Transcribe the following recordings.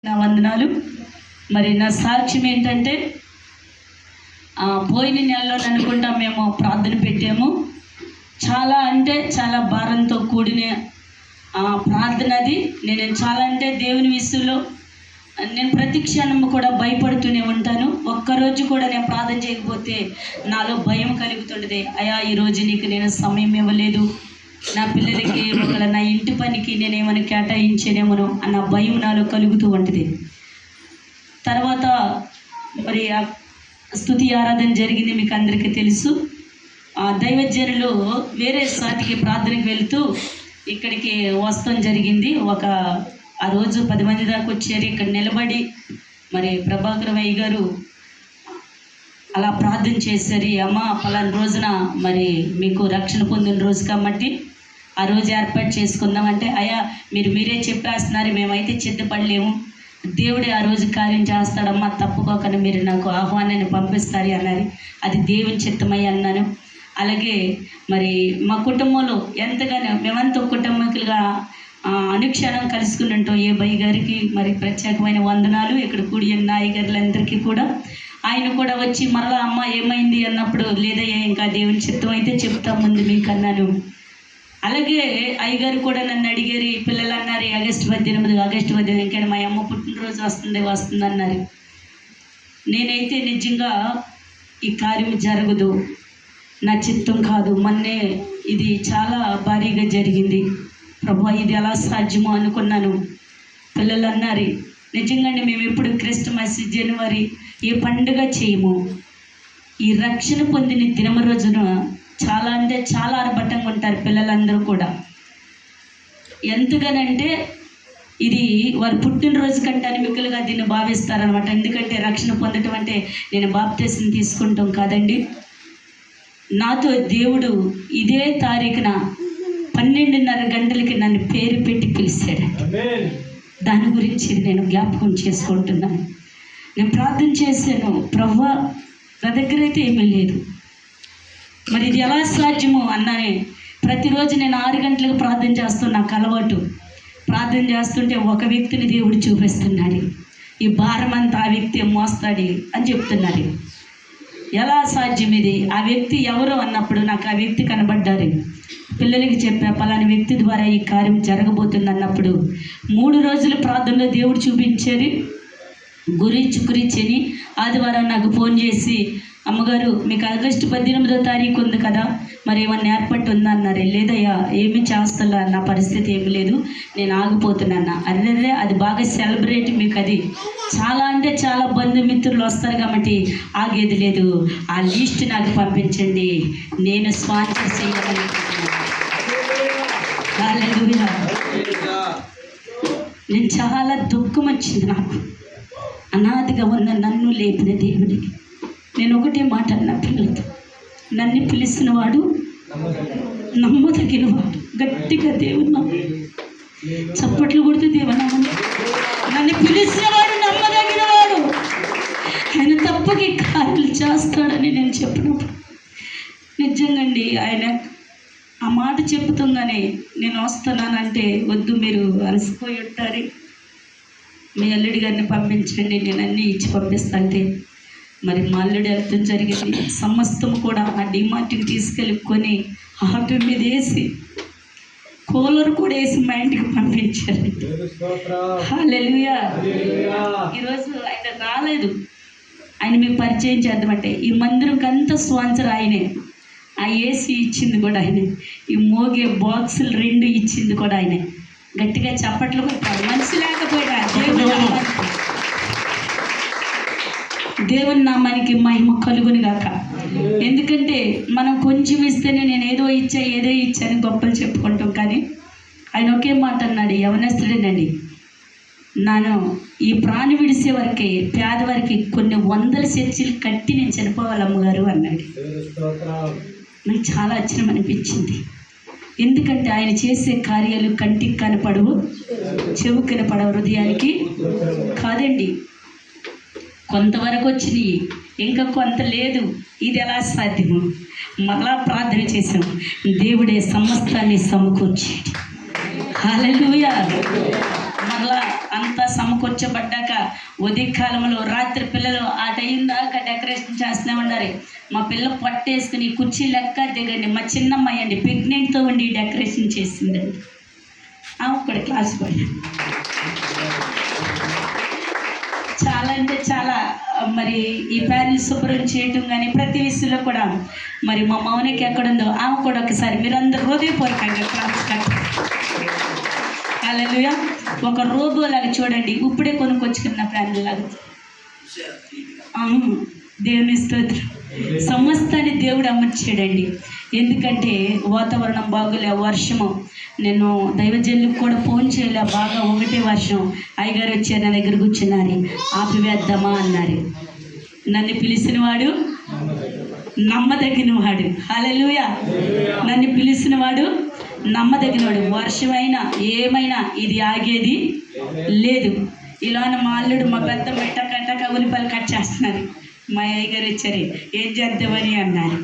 నా వందనాలు. మరి నా సాక్ష్యం ఏంటంటే పోయిన నెలలో అనుకుంటా మేము ప్రార్థన పెట్టాము. చాలా అంటే చాలా భారంతో కూడిన ప్రార్థన అది. నేను చాలా అంటే దేవుని విషయంలో నేను ప్రతి క్షణము కూడా భయపడుతూనే ఉంటాను. ఒక్కరోజు కూడా నేను ప్రార్థన చేయకపోతే నాలో భయం కలుగుతుండేది. అయ్యా ఈరోజు నీకు నేను సమయం ఇవ్వలేదు, నా పిల్లలకి ఒకవేళ నా ఇంటి పనికి నేనేమైనా కేటాయించేనేమో అన్న భయం నాలో కలుగుతూ ఉంటుంది. తర్వాత మరి స్తుతి ఆరాధన జరిగింది, మీకు అందరికీ తెలుసు. దైవజనులు వేరే సాటికి ప్రార్థనకి వెళ్తూ ఇక్కడికి వస్తాం జరిగింది. ఆ రోజు 10 మంది దాకా వచ్చారు. ఇక్కడ నిలబడి మరి ప్రభాకర్ అయ్య గారు అలా ప్రార్థన చేశారు. అమ్మ పలానా రోజున మరి మీకు రక్షణ పొందిన రోజు కాబట్టి ఆ రోజు ఏర్పాటు చేసుకుందామంటే, అయ్యా మీరే చెప్పేస్తున్నారు, మేమైతే సిద్ధపడలేము, దేవుడే ఆ రోజు కార్యం చేస్తాడమ్మా, తప్పుకోకుండా మీరు నాకు ఆహ్వానాన్ని పంపిస్తారు అన్నారు. అది దేవుని చిత్తమై అన్నాను. అలాగే మరి మా కుటుంబంలో ఎంతగానో మేమంతా కుటుంబకులుగా అనుక్షణం కలుసుకుని ఉంటాం. ఏ బై గారికి మరి ప్రత్యేకమైన వందనాలు. ఇక్కడ కూడిన నాయకులందరికీ కూడా ఆయన కూడా వచ్చి మరలా అమ్మ ఏమైంది అన్నప్పుడు, లేదయ్యా ఇంకా దేవుని చిత్తం అయితే చెప్తాం ముందు మీకు అన్నాను. అలాగే అయ్యగారు కూడా నన్ను అడిగారు, పిల్లలు అన్నారు ఆగస్టు 18 ఇంకా మా అమ్మ పుట్టినరోజు వస్తుంది అన్నారు. నేనైతే నిజంగా ఈ కార్యం జరగదు, నా చిత్తం కాదు, మొన్నే ఇది చాలా భారీగా జరిగింది ప్రభు, ఇది ఎలా సాధ్యమో అనుకున్నాను. పిల్లలు అన్నారు నిజంగానే మేము ఎప్పుడు క్రిస్మస్ జనవరి ఏ పండుగ చేయము, ఈ రక్షణ పొందిన దినమ రోజున చాలా అంటే చాలా ఆర్భటంగా ఉంటారు పిల్లలందరూ కూడా. ఎంతగానంటే ఇది వారు పుట్టినరోజు కంటే మిక్కులుగా దీన్ని భావిస్తారనమాట. ఎందుకంటే రక్షణ పొందటం అంటే నేను బాప్టిజం తీసుకుంటాం కాదండి. నాతో దేవుడు ఇదే తారీఖున 12:30 గంటలకి నన్ను పేరు పెట్టి పిలిచాడండి. దాని గురించి నేను జ్ఞాపకం చేసుకుంటున్నాను. నేను ప్రార్థన చేశాను, ప్రభువా నా దగ్గర అయితే ఏమీ లేదు, మరి ఇది ఎలా సాధ్యమో అన్నానే. ప్రతిరోజు నేను 6 గంటలకు ప్రార్థన చేస్తాను, నాకు అలవాటు. ప్రార్థన చేస్తుంటే ఒక వ్యక్తిని దేవుడు చూపిస్తున్నాడు, ఈ భారం అంతా ఆ వ్యక్తి మోస్తాడు అని చెప్తున్నాడు. ఎలా సాధ్యం ఇది? ఆ వ్యక్తి ఎవరు అన్నప్పుడు నాకు ఆ వ్యక్తి కనబడ్డారు. పిల్లలకి చెప్పా, పలాని వ్యక్తి ద్వారా ఈ కార్యం జరగబోతుంది అన్నప్పుడు 3 రోజులు ప్రార్థనలో దేవుడు చూపించారు. గురించి ఆదివారం నాకు ఫోన్ చేసి, అమ్మగారు మీకు ఆగస్టు 18వ తారీఖు ఉంది కదా, మరి ఏమన్నా ఏర్పాటు ఉందా అన్నారు. లేదయ్యా ఏమి చేస్తా, నా పరిస్థితి ఏమి లేదు, నేను ఆగిపోతున్నాను. అదే అది బాగా సెలబ్రేట్, మీకు అది చాలా అంటే చాలా బంధుమిత్రులు వస్తారు కాబట్టి ఆగేది లేదు, ఆ లిస్ట్ నాకు పంపించండి, నేను స్పాన్సర్ చేయాలనుకుంటున్నాను. నేను చాలా దుఃఖం వచ్చింది నాకు. అనాదిగా ఉన్న నన్ను లేపిన దేవుడికి నేను ఒకటే మాట అన్న పిల్లలతో, నన్ను పిలిచిన వాడు నమ్మదగిన వాడు. గట్టిగా దేవుడు చప్పట్లు కొడుతూ దేవనామని, నన్ను పిలిచిన వాడు నమ్మదగిన వాడు, ఆయన తప్పకి కార్యాలు చేస్తాడని నేను చెప్పినప్పుడు నిజంగాండి ఆయన ఆ మాట చెప్తుందని నేను వస్తున్నానంటే, వద్దు మీరు అలసిపోయి ఉంటారు, మీ అల్లుడి గారిని పంపించండి, నేను అన్నీ ఇచ్చి పంపిస్తాంటే మరి మా అల్లుడు వెళ్తాం జరిగింది. సమస్తం కూడా ఆ డిమార్ట్కి తీసుకెళ్ళుకొని ఆటో మీద వేసి కూలర్ కూడా వేసి మా ఇంటికి పంపించారు. హల్లెలూయా. ఈరోజు ఆయన రాలేదు, ఆయన మీకు పరిచయం చేద్దామంటే ఈ మందిరంకి అంతా స్పాన్సర్ ఆయనే, ఆ ఏసీ ఇచ్చింది కూడా ఆయనే, ఈ మోగే బాక్సులు 2 ఇచ్చింది కూడా ఆయనే. గట్టిగా చప్పట్లు కొట్టాడు. మనిషి లేకపోయినా దేవుని నామానికి మహిమ కలుగును గాక. ఎందుకంటే మనం కొంచెం ఇస్తేనే నేను ఏదో ఇచ్చాను గొప్పలు చెప్పుకుంటాం. కానీ ఆయన ఒకే మాట అన్నాడు, యవనస్తుడేనండి, నేను ఈ ప్రాణి విడిసే వరకే పేదవారికి కొన్ని 100 చర్చిలు కట్టి నేను చనిపోవాలి అమ్మగారు అన్నాడు. నాకు చాలా ఆశ్చర్యం అనిపించింది. ఎందుకంటే ఆయన చేసే కార్యాలు కంటికి కనపడవు, చెవుకి కనపడవు, హృదయానికి కాదండి. కొంతవరకు వచ్చినాయి, ఇంకా కొంత లేదు. ఇది ఎలా సాధ్యము? మరలా ప్రార్థన చేశాం, దేవుడే సమస్తాన్ని సమకూర్చాడు. హల్లెలూయా. మరలా అంతా సమకూర్చబడ్డాక ఉదయకాలంలో రాత్రి పిల్లలు ఆ టైం దాకా డెకరేషన్ చేస్తూనే ఉన్నారు. మా పిల్ల పట్టేసుకుని కుర్చీ లెక్క దిగండి. మా చిన్నమ్మాయి అండి ప్రెగ్నెంట్తో ఉండి డెకరేషన్ చేసిందండి. ఆమె కూడా క్లాస్ పోయి చాలా అంటే చాలా మరి ఈ ప్యానెల్ శుభ్రం చేయటం కానీ ప్రతి విషయంలో కూడా మరి మా మౌనకి ఎక్కడుందో ఆమె కూడా ఒకసారి మీరందరూ హృదయపూర్వకంగా క్లాస్ కట్టారు. హల్లెలూయా. ఒక రోబో లాగా చూడండి, ఇప్పుడే కొనుక్కొచ్చుకున్న ప్యానెల్ లాగా. దేవుని స్తోత్రం. సమస్తాన్ని దేవుడు అమర్చాడండి. ఎందుకంటే వాతావరణం బాగోలే, వర్షము. నేను దైవజనులకు కూడా ఫోన్ చేయలే, బాగా ఒకటే వర్షం. అయ్యగారు వచ్చారు, నా దగ్గర కూర్చున్నారు. ఆపివేద్దామా అన్నారు. నన్ను పిలిచిన వాడు నమ్మదగిన వాడు. హల్లెలూయా. నన్ను పిలిచిన వాడు నమ్మదగిన వాడు. వర్షమైనా ఏమైనా ఇది ఆగేది లేదు. ఇలాన మా అల్లుడు మా పెద్ద మెట్టక ఉల్లిపాయలు కట్ చేస్తున్నారు. మా అయ్యగారు వచ్చారు, ఏం చేద్దామని అన్నారు.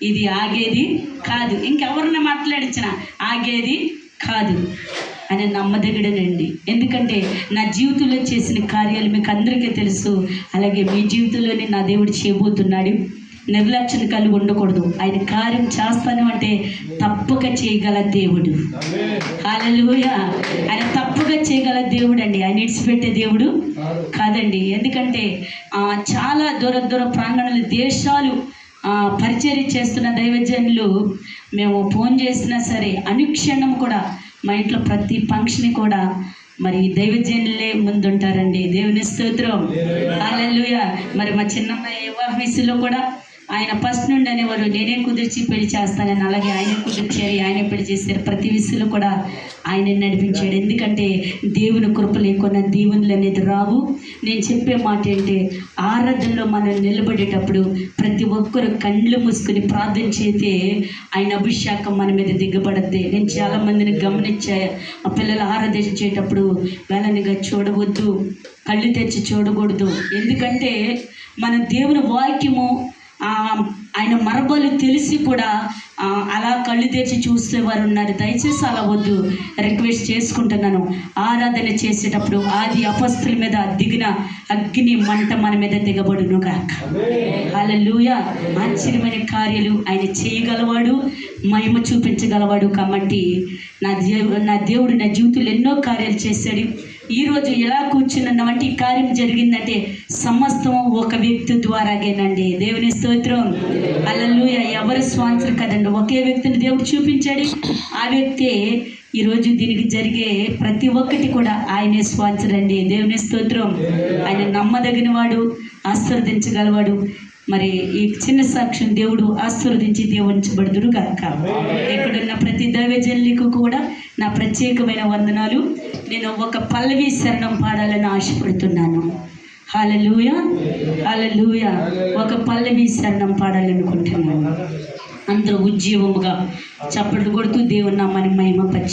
ఇది ఆగేది కాదు, ఇంకెవరిని మాట్లాడించిన ఆగేది కాదు అని నమ్మదగిడనండి. ఎందుకంటే నా జీవితంలో చేసిన కార్యాలు మీకు అందరికీ తెలుసు. అలాగే మీ జీవితంలోనే నా దేవుడు చేయబోతున్నాడు. నిర్లక్ష్యం కలిగి ఉండకూడదు. ఆయన కార్యం చేస్తాను అంటే తప్పక చేయగల దేవుడు. హల్లెలూయా. ఆయన తప్పక చేయగల దేవుడు అండి. ఆయన ఇడిచిపెట్టే దేవుడు కాదండి. ఎందుకంటే చాలా దూర ప్రాంగణాలు దేశాలు పరిచర్య చేస్తున్న దైవజనులు మేము ఫోన్ చేసినా సరే అనుక్షణం కూడా మా ఇంట్లో ప్రతి ఫంక్షన్ కూడా మరి దైవజనులే ముందుంటారండి. దేవుని స్తోత్రం. హల్లెలూయా. మరి మా చిన్నమ్మాయి వివాహ విషయంలో కూడా ఆయన ఫస్ట్ నుండి అనేవారు నేనే కుదిర్చి పెళ్లి చేస్తానని. అలాగే ఆయన కుదిర్చారు, ఆయన పెళ్లి చేశారు. ప్రతి విషయంలో కూడా ఆయన నడిపించాడు. ఎందుకంటే దేవుని కృప లేకుండా దీవెనలు అనేది రావు. నేను చెప్పే మాట ఏంటంటే ఆరాధనలో మనం నిలబడేటప్పుడు ప్రతి ఒక్కరు కళ్ళు మూసుకుని ప్రార్థన చేస్తే ఆయన అభిషేకం మన మీద దిగబడద్ది. నేను చాలామందిని గమనించా, ఆ పిల్లలు ఆరాధించేటప్పుడు వేళనిగా చూడవద్దు, కళ్ళు తెచ్చి చూడకూడదు. ఎందుకంటే మన దేవుని వాక్యము ఆయన మరబలు తెలిసి కూడా అలా కళ్ళు తెరిచి చూసేవారు ఉన్నారు. దయచేసి అలా వద్దు, రిక్వెస్ట్ చేసుకుంటున్నాను. ఆరాధన చేసేటప్పుడు ఆది అపస్తుల మీద దిగిన అగ్ని మంట మన మీద దిగబడును గాక. హల్లెలూయా. ఆశ్చర్యమైన కార్యాలు ఆయన చేయగలవాడు, మహిమ చూపించగలవాడు. కాబట్టి నా దేవుడు నా జీవితంలో ఎన్నో కార్యాలు చేశాడు. ఈరోజు ఎలా కూర్చున్నామంటే ఈ కార్యం జరిగిందంటే సమస్తం ఒక వ్యక్తి ద్వారాగేనండి. దేవుని స్తోత్రం. హల్లెలూయా. ఎవరు స్పాన్సర్ కదండి, ఒకే వ్యక్తిని దేవుడు చూపించాడు. ఆ వ్యక్తి ఈరోజు దీనికి జరిగే ప్రతి ఒక్కటి కూడా ఆయనే స్పాన్సర్ అండి. దేవుని స్తోత్రం. ఆయన నమ్మదగిన వాడు, ఆశీర్వదించగలవాడు. మరి ఈ చిన్న సాక్ష్యం దేవుడు ఆశీర్వదించి దీవించబడుదురు గాక. ఇక్కడున్న ప్రతి దైవజనులకు కూడా నా ప్రత్యేకమైన వందనాలు. నేను ఒక పల్లవి శరణం పాడాలని ఆశపడుతున్నాను. హల్లెలూయా. హల్లెలూయా. ఒక పల్లవి శరణం పాడాలనుకుంటున్నాను. అందరూ ఉజ్జీవముగా చప్పట్లు కొడుతూ దేవుని నామాన్ని మహిమపరిచి